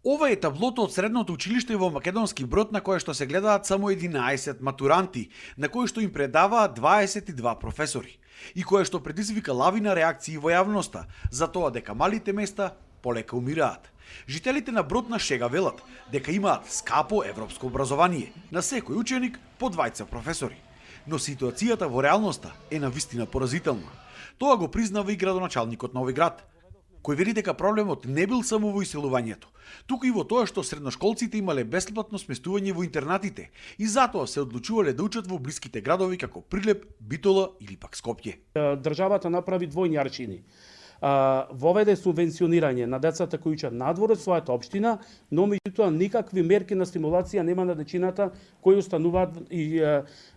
Ова е таблото од средното училиште во Македонски Брод на кое што се гледаат само 11 матуранти, на кои што им предаваат 22 професори и кое што предизвика лавина реакции во јавноста за тоа дека малите места полека умираат. Жителите на Брод на шега велат дека имаат скапо европско образование, на секој ученик по двајца професори. Но ситуацијата во реалноста е навистина поразителна. Тоа го признава и градоначалникот на овој град, кој вели дека проблемот не бил само во иселувањето, туку и во тоа што средношколците имале бесплатно сместување во интернатите и затоа се одлучувале да учат во блиските градови како Прилеп, Битола или пак Скопје. Државата направи двојни аршини. Воведе субвенционирање на децата кои учат надвор од својата општина, но меѓутоа никакви мерки на стимулација нема на дечината кои остануваат и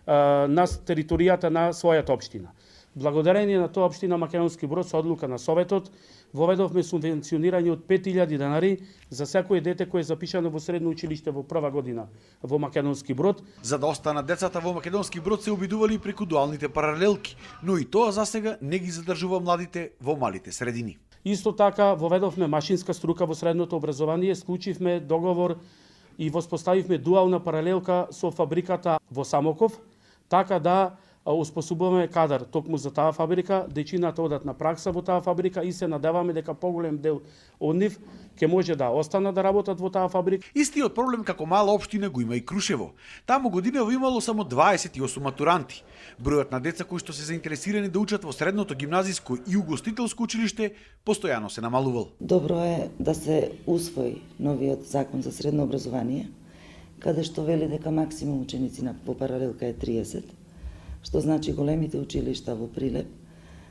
на територијата на својата општина. Благодарение на тоа општина Македонски Брод со одлука на Советот воведовме субвенционирање од 5000 денари за секое дете кое е запишано во средно училиште во прва година во Македонски Брод. За да останат децата во Македонски Брод се обидували преку дуалните паралелки, но и тоа засега не ги задржува младите во малите средини. Исто така воведовме машинска струка во средното образование, склучивме договор и воспоставивме дуална паралелка со фабриката во Самоков, така да успособуваме кадар токму за таа фабрика, дечината одат на пракса во таа фабрика и се надеваме дека поголем дел од нив ќе може да останат да работат во таа фабрика. Истиот проблем како мала општина го има и Крушево. Таму годинево имало само 28 матуранти. Бројот на деца кои што се заинтересирани да учат во средното гимназиско и угостителско училиште постојано се намалувал. Добро е да се усвои новиот закон за средно образование, каде што вели дека максимум ученици во паралелка е 30, што значи големите училишта во Прилеп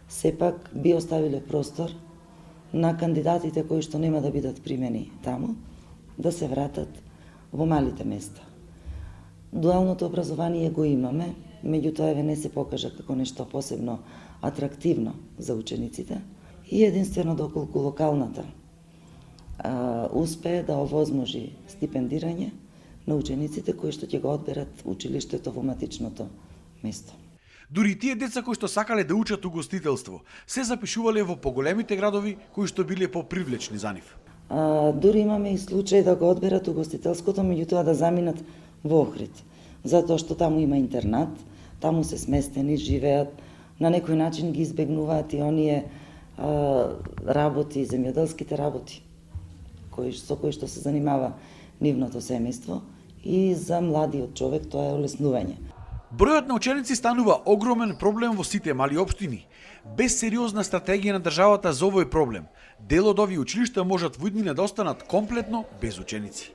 сепак би оставиле простор на кандидатите кои што нема да бидат примени таму, да се вратат во малите места. Дуалното образование го имаме, меѓутоа еве не се покажа како нешто посебно атрактивно за учениците и единствено доколку локалната успее да овозможи стипендирање на учениците кои што ќе го одберат училиштето во матичното место. Дури тие деца кои што сакале да учат угостителство, се запишувале во поголемите градови кои што биле попривлечни за нив. Дури имаме и случај да го одберат угостителското, меѓутоа да заминат во Охрид, затоа што таму има интернат, таму се сместени, живеат, на некој начин ги избегнуваат и оние работи, земјоделските работи, со кои што се занимава нивното семејство, и за младиот човек тоа е олеснување. Бројот на ученици станува огромен проблем во сите мали општини. Без сериозна стратегија на државата за овој проблем, дел од овие училишта можат во иднина да останат комплетно без ученици.